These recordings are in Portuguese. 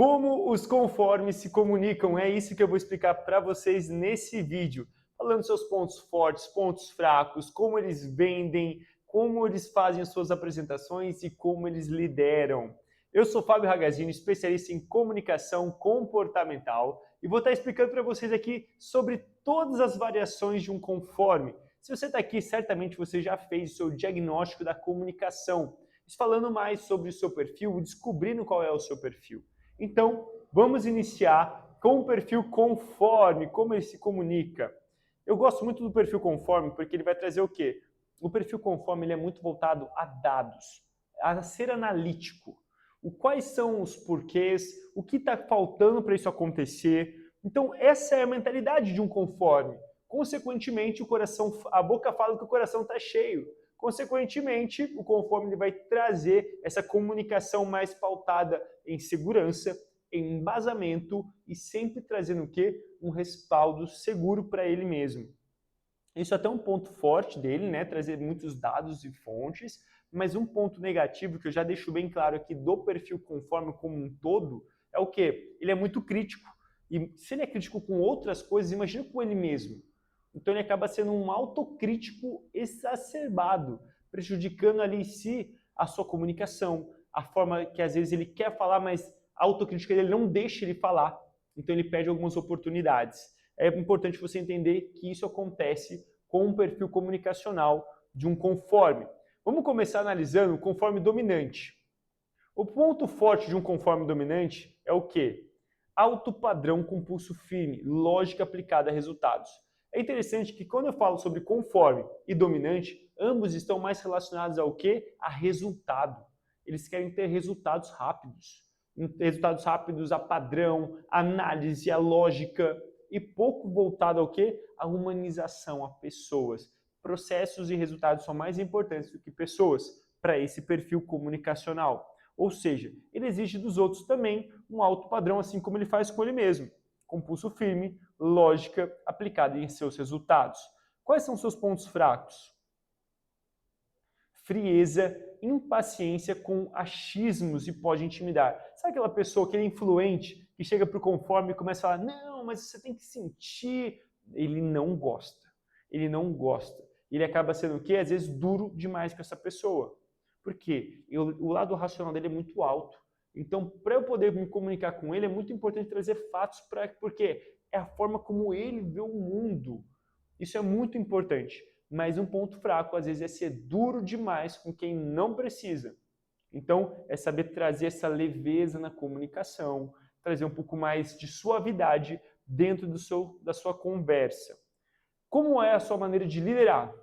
Como os conformes se comunicam? É isso que eu vou explicar para vocês nesse vídeo. Falando seus pontos fortes, pontos fracos, como eles vendem, como eles fazem as suas apresentações e como eles lideram. Eu sou Fábio Ragazzini, especialista em comunicação comportamental e vou estar explicando para vocês aqui sobre todas as variações de um conforme. Se você está aqui, certamente você já fez o seu diagnóstico da comunicação. Falando mais sobre o seu perfil, descobrindo qual é o seu perfil. Então, vamos iniciar com o perfil conforme, como ele se comunica. Eu gosto muito do perfil conforme porque ele vai trazer o quê? O perfil conforme ele é muito voltado a dados, a ser analítico. Quais são os porquês, o que está faltando para isso acontecer. Então, essa é a mentalidade de um conforme. Consequentemente, a boca fala que o coração está cheio. Consequentemente, o conforme ele vai trazer essa comunicação mais pautada em segurança, em embasamento e sempre trazendo o quê? Um respaldo seguro para ele mesmo. Isso é até um ponto forte dele, né? Trazer muitos dados e fontes, mas um ponto negativo que eu já deixo bem claro aqui do perfil conforme como um todo é o quê? Ele é muito crítico. E se ele é crítico com outras coisas, imagina com ele mesmo. Então ele acaba sendo um autocrítico exacerbado, prejudicando ali em si a sua comunicação, a forma que às vezes ele quer falar, mas a autocrítica dele não deixa ele falar. Então ele perde algumas oportunidades. É importante você entender que isso acontece com um perfil comunicacional de um conforme. Vamos começar analisando o conforme dominante. O ponto forte de um conforme dominante é o quê? Alto padrão com pulso firme, lógica aplicada a resultados. É interessante que quando eu falo sobre conforme e dominante, ambos estão mais relacionados ao quê? A resultado. Eles querem ter resultados rápidos. Resultados rápidos a padrão, análise, a lógica e pouco voltado ao quê? A humanização, a pessoas. Processos e resultados são mais importantes do que pessoas para esse perfil comunicacional. Ou seja, ele exige dos outros também um alto padrão, assim como ele faz com ele mesmo, com pulso firme, lógica aplicada em seus resultados. Quais são seus pontos fracos? Frieza, impaciência com achismos e pode intimidar. Sabe aquela pessoa, aquele influente, que chega para o conforme e começa a falar, não, mas você tem que sentir. Ele não gosta. Ele não gosta. Ele acaba sendo o quê? Às vezes duro demais com essa pessoa. Por quê? O lado racional dele é muito alto. Então, para eu poder me comunicar com ele, é muito importante trazer fatos, porque é a forma como ele vê o mundo. Isso é muito importante. Mas um ponto fraco, às vezes, é ser duro demais com quem não precisa. Então, é saber trazer essa leveza na comunicação, trazer um pouco mais de suavidade dentro da sua conversa. Como é a sua maneira de liderar?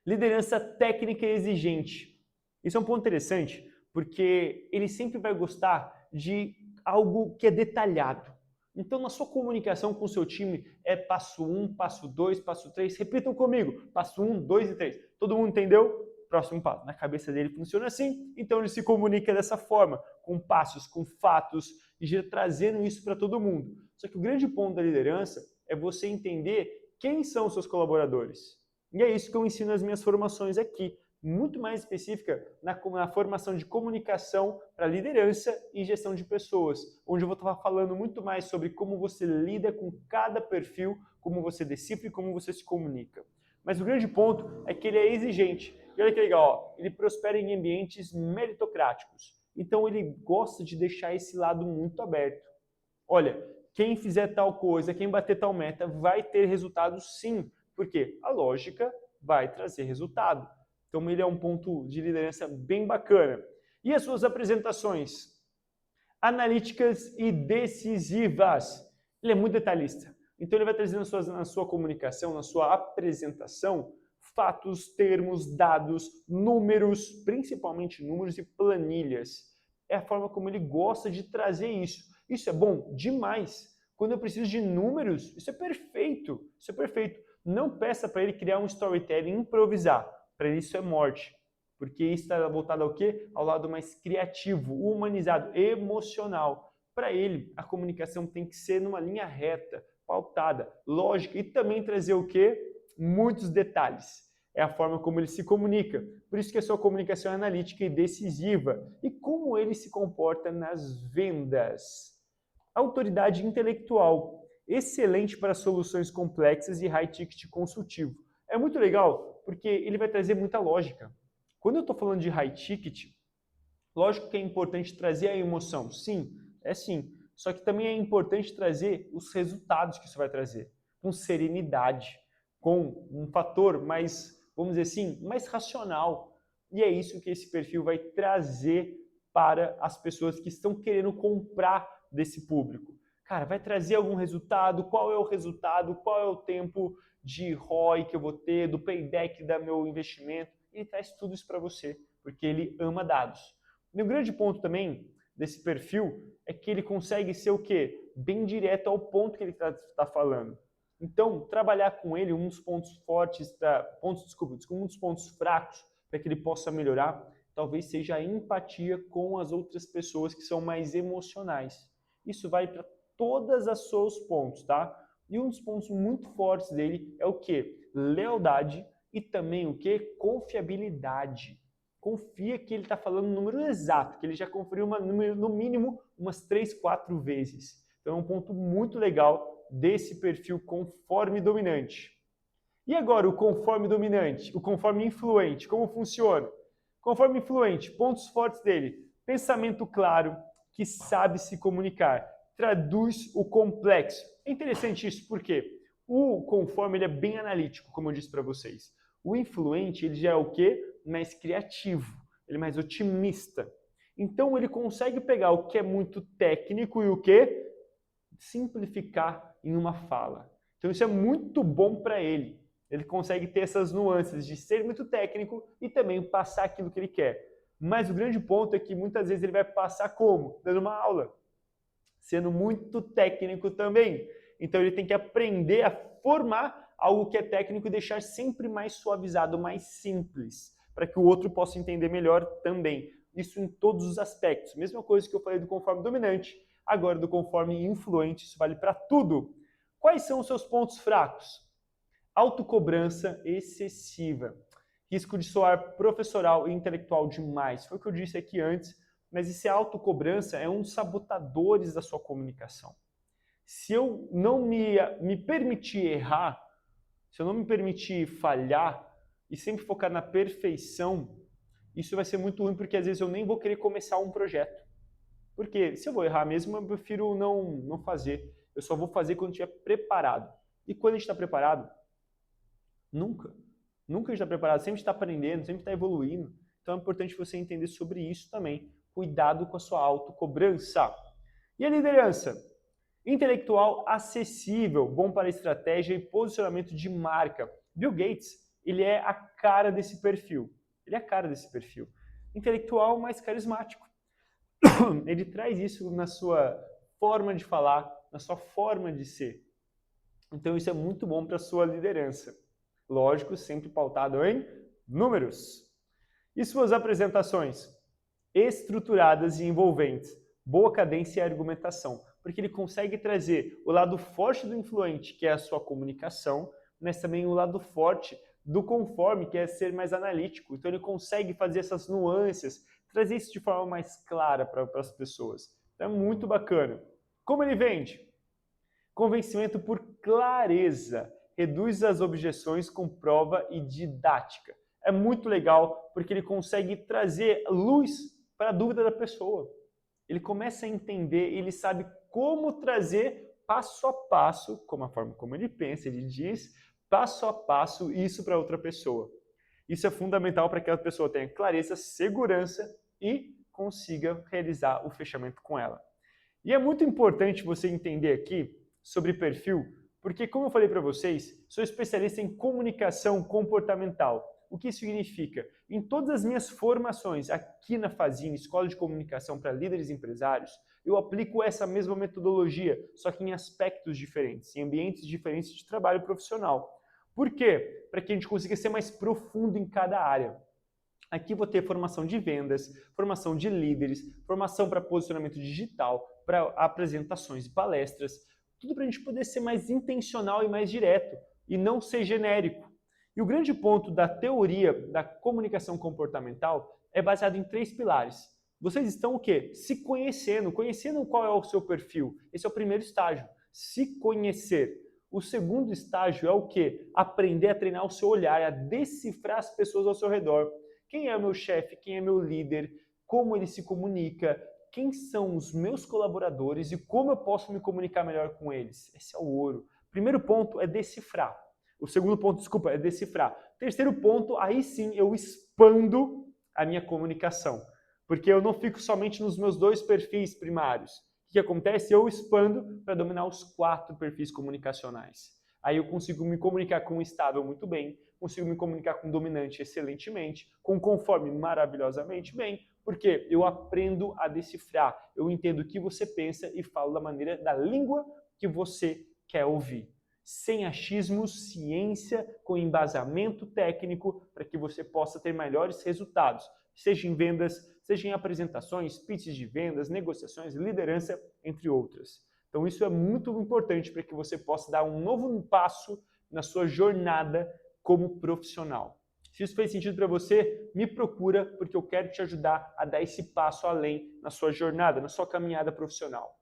Liderança técnica e exigente. Isso é um ponto interessante, porque ele sempre vai gostar de algo que é detalhado. Então, na sua comunicação com o seu time, é passo 1, passo 2, passo 3. Repitam comigo. Passo 1, 2 e 3. Todo mundo entendeu? Próximo passo. Na cabeça dele funciona assim, então ele se comunica dessa forma, com passos, com fatos, e já trazendo isso para todo mundo. Só que o grande ponto da liderança é você entender quem são os seus colaboradores. E é isso que eu ensino nas minhas formações aqui, muito mais específica na formação de comunicação para liderança e gestão de pessoas, onde eu vou estar falando muito mais sobre como você lida com cada perfil, como você decifra e como você se comunica. Mas o grande ponto é que ele é exigente. E olha que legal, ó, ele prospera em ambientes meritocráticos. Então ele gosta de deixar esse lado muito aberto. Olha, quem fizer tal coisa, quem bater tal meta, vai ter resultado sim. Porque a lógica vai trazer resultado. Então ele é um ponto de liderança bem bacana. E as suas apresentações? Analíticas e decisivas. Ele é muito detalhista. Então ele vai trazer na sua comunicação, na sua apresentação, fatos, termos, dados, números, principalmente números e planilhas. É a forma como ele gosta de trazer isso. Isso é bom demais. Quando eu preciso de números, isso é perfeito. Isso é perfeito. Não peça para ele criar um storytelling, improvisar. Para ele isso é morte. Porque isso está voltado ao quê? Ao lado mais criativo, humanizado, emocional. Para ele, a comunicação tem que ser numa linha reta, pautada, lógica e também trazer o quê? Muitos detalhes. é a forma como ele se comunica. Por isso que a sua comunicação é analítica e decisiva. E como ele se comporta nas vendas. Autoridade intelectual, excelente para soluções complexas e high ticket consultivo. É muito legal porque ele vai trazer muita lógica. Quando eu estou falando de high ticket, lógico que é importante trazer a emoção. Sim, é sim. Só que também é importante trazer os resultados que isso vai trazer. Com serenidade, com um fator mais, vamos dizer assim, mais racional. E é isso que esse perfil vai trazer para as pessoas que estão querendo comprar desse público. Cara, vai trazer algum resultado? Qual é o resultado? Qual é o tempo de ROI que eu vou ter, do payback do meu investimento? Ele traz tudo isso para você, porque ele ama dados. E um grande ponto também desse perfil é que ele consegue ser o quê? Bem direto ao ponto que ele está falando. Então, trabalhar com ele, um dos pontos fortes, um dos pontos fracos para que ele possa melhorar, talvez seja a empatia com as outras pessoas que são mais emocionais. Isso vai para todos os seus pontos, tá? E um dos pontos muito fortes dele é o quê? Lealdade e também o quê? Confiabilidade. Confia que ele está falando o número exato, que ele já conferiu no mínimo umas 3, 4 vezes. Então é um ponto muito legal desse perfil conforme dominante. E agora o conforme dominante, o conforme influente, como funciona? Conforme influente, pontos fortes dele, pensamento claro, que sabe se comunicar, traduz o complexo. É interessante isso porque o conforme ele é bem analítico, como eu disse para vocês. O influente ele já é o quê? Mais criativo, ele é mais otimista. Então ele consegue pegar o que é muito técnico e o que simplificar em uma fala. Então isso é muito bom para ele. Ele consegue ter essas nuances de ser muito técnico e também passar aquilo que ele quer. Mas o grande ponto é que muitas vezes ele vai passar como? Dando uma aula. Sendo muito técnico também. Então ele tem que aprender a formar algo que é técnico e deixar sempre mais suavizado, mais simples, para que o outro possa entender melhor também. Isso em todos os aspectos. Mesma coisa que eu falei do conforme dominante, agora do conforme influente, isso vale para tudo. Quais são os seus pontos fracos? Autocobrança excessiva. Risco de soar professoral e intelectual demais. Foi o que eu disse aqui antes, mas esse autocobrança é um dos sabotadores da sua comunicação. Se eu não me permitir errar, se eu não me permitir falhar e sempre focar na perfeição, isso vai ser muito ruim porque às vezes eu nem vou querer começar um projeto. Porque se eu vou errar mesmo, eu prefiro não fazer. Eu só vou fazer quando estiver preparado. E quando a gente está preparado? Nunca. Nunca a gente está preparado, sempre está aprendendo, sempre está evoluindo. Então é importante você entender sobre isso também. Cuidado com a sua autocobrança. E a liderança? Intelectual acessível, bom para estratégia e posicionamento de marca. Bill Gates, ele é a cara desse perfil. Ele é a cara desse perfil. Intelectual, mas carismático. Ele traz isso na sua forma de falar, na sua forma de ser. Então isso é muito bom para a sua liderança. Lógico, sempre pautado em números. E suas apresentações? Estruturadas e envolventes. Boa cadência e argumentação. Porque ele consegue trazer o lado forte do influente, que é a sua comunicação, mas também o lado forte do conforme, que é ser mais analítico. Então ele consegue fazer essas nuances, trazer isso de forma mais clara para as pessoas. Então é muito bacana. Como ele vende? Convencimento por clareza. Reduz as objeções com prova e didática. É muito legal porque ele consegue trazer luz para a dúvida da pessoa. Ele começa a entender, ele sabe como trazer passo a passo, como a forma como ele pensa, ele diz, passo a passo isso para outra pessoa. Isso é fundamental para que a pessoa tenha clareza, segurança e consiga realizar o fechamento com ela. E é muito importante você entender aqui sobre perfil, porque como eu falei para vocês, sou especialista em comunicação comportamental. O que isso significa? Em todas as minhas formações aqui na Fazine, Escola de Comunicação para Líderes e Empresários, eu aplico essa mesma metodologia, só que em aspectos diferentes, em ambientes diferentes de trabalho profissional. Por quê? Para que a gente consiga ser mais profundo em cada área. Aqui vou ter formação de vendas, formação de líderes, formação para posicionamento digital, para apresentações e palestras, tudo para a gente poder ser mais intencional e mais direto, e não ser genérico. E o grande ponto da teoria da comunicação comportamental é baseado em 3 pilares. Vocês estão o quê? Se conhecendo, conhecendo qual é o seu perfil. Esse é o primeiro estágio, se conhecer. O segundo estágio é o quê? Aprender a treinar o seu olhar, a decifrar as pessoas ao seu redor. Quem é o meu chefe? Quem é meu líder? Como ele se comunica? Quem são os meus colaboradores e como eu posso me comunicar melhor com eles? Esse é o ouro. Primeiro ponto é decifrar. O segundo ponto, desculpa, é decifrar. Terceiro ponto, aí sim eu expando a minha comunicação. Porque eu não fico somente nos meus 2 perfis primários. O que acontece? Eu expando para dominar os 4 perfis comunicacionais. Aí eu consigo me comunicar com o estável muito bem, consigo me comunicar com o dominante excelentemente, com o conforme maravilhosamente bem, porque eu aprendo a decifrar, eu entendo o que você pensa e falo da maneira, da língua que você quer ouvir. Sem achismos, ciência, com embasamento técnico, para que você possa ter melhores resultados, seja em vendas, seja em apresentações, pitches de vendas, negociações, liderança, entre outras. Então isso é muito importante para que você possa dar um novo passo na sua jornada como profissional. Se isso fez sentido para você, me procura, porque eu quero te ajudar a dar esse passo além na sua jornada, na sua caminhada profissional.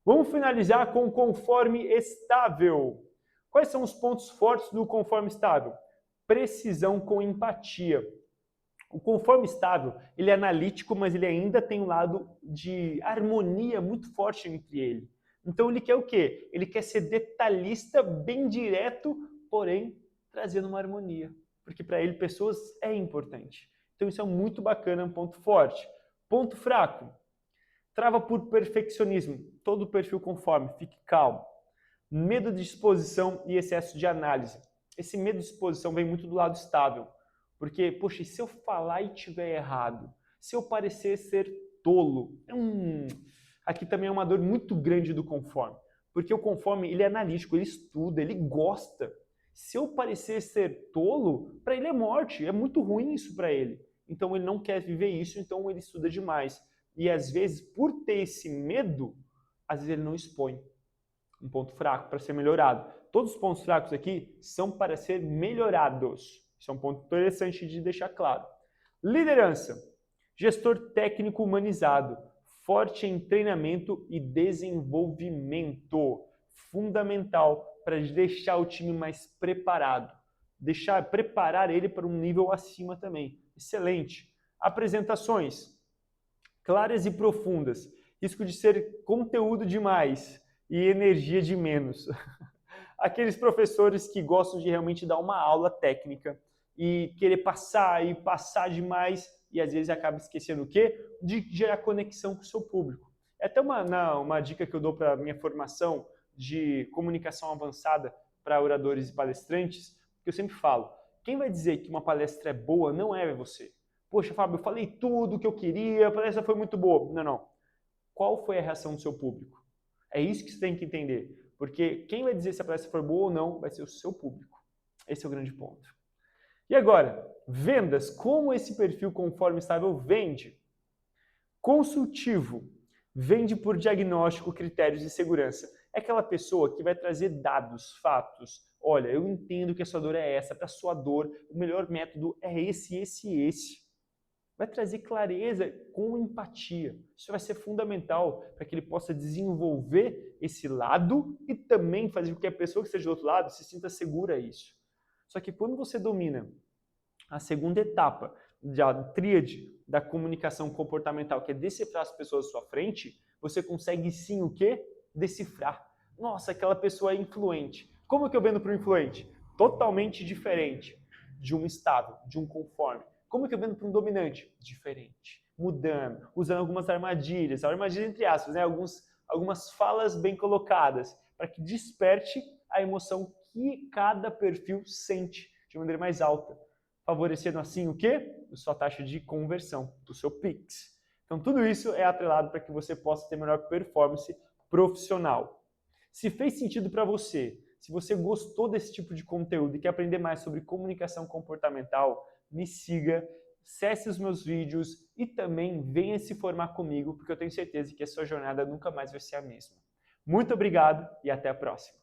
Vamos finalizar com o conforme estável. Quais são os pontos fortes do conforme estável? Precisão com empatia. O conforme estável, ele é analítico, mas ele ainda tem um lado de harmonia muito forte entre ele. Então ele quer o quê? Ele quer ser detalhista, bem direto, porém trazendo uma harmonia. Porque para ele pessoas é importante. Então isso é muito bacana, um ponto forte. Ponto fraco. Trava por perfeccionismo. Todo perfil conforme, fique calmo. Medo de exposição e excesso de análise. Esse medo de exposição vem muito do lado estável. Porque, poxa, e se eu falar e tiver errado? Se eu parecer ser tolo? Aqui também é uma dor muito grande do conforme. Porque o conforme, ele é analítico, ele estuda, ele gosta. Se eu parecer ser tolo, para ele é morte, é muito ruim isso para ele. Então ele não quer viver isso, então ele estuda demais. E às vezes, por ter esse medo, às vezes ele não expõe. Um ponto fraco para ser melhorado. Todos os pontos fracos aqui são para ser melhorados. Isso é um ponto interessante de deixar claro. Liderança. Gestor técnico humanizado. Forte em treinamento e desenvolvimento. Fundamental para deixar o time mais preparado. Preparar ele para um nível acima também. Excelente. Apresentações. Claras e profundas. Risco de ser conteúdo demais e energia de menos. Aqueles professores que gostam de realmente dar uma aula técnica e querer passar e passar demais e às vezes acaba esquecendo o quê? De gerar conexão com o seu público. É até uma dica que eu dou para a minha formação de comunicação avançada para oradores e palestrantes, que eu sempre falo, quem vai dizer que uma palestra é boa não é você. Poxa, Fábio, eu falei tudo o que eu queria, a palestra foi muito boa. Não. Qual foi a reação do seu público? É isso que você tem que entender. Porque quem vai dizer se a palestra foi boa ou não vai ser o seu público. Esse é o grande ponto. E agora, vendas. Como esse perfil conforme estável vende? Consultivo. Vende por diagnóstico, critérios de segurança. É aquela pessoa que vai trazer dados, fatos. Olha, eu entendo que a sua dor é essa. Para a sua dor, o melhor método é esse. Vai trazer clareza com empatia. Isso vai ser fundamental para que ele possa desenvolver esse lado e também fazer com que a pessoa que esteja do outro lado se sinta segura a isso. Só que quando você domina a segunda etapa da tríade da comunicação comportamental, que é decifrar as pessoas à sua frente, você consegue sim o quê? Decifrar. Nossa, aquela pessoa é influente. Como que eu vendo para o influente? Totalmente diferente de um estável, de um conforme. Como que eu vendo para um dominante? Diferente. Mudando, usando algumas armadilhas entre aspas, né? Algumas falas bem colocadas, para que desperte a emoção que cada perfil sente de maneira mais alta, favorecendo assim o quê? A sua taxa de conversão, o seu Pix. Então tudo isso é atrelado para que você possa ter melhor performance profissional. Se fez sentido para você, se você gostou desse tipo de conteúdo e quer aprender mais sobre comunicação comportamental, me siga, acesse os meus vídeos e também venha se formar comigo, porque eu tenho certeza que a sua jornada nunca mais vai ser a mesma. Muito obrigado e até a próxima.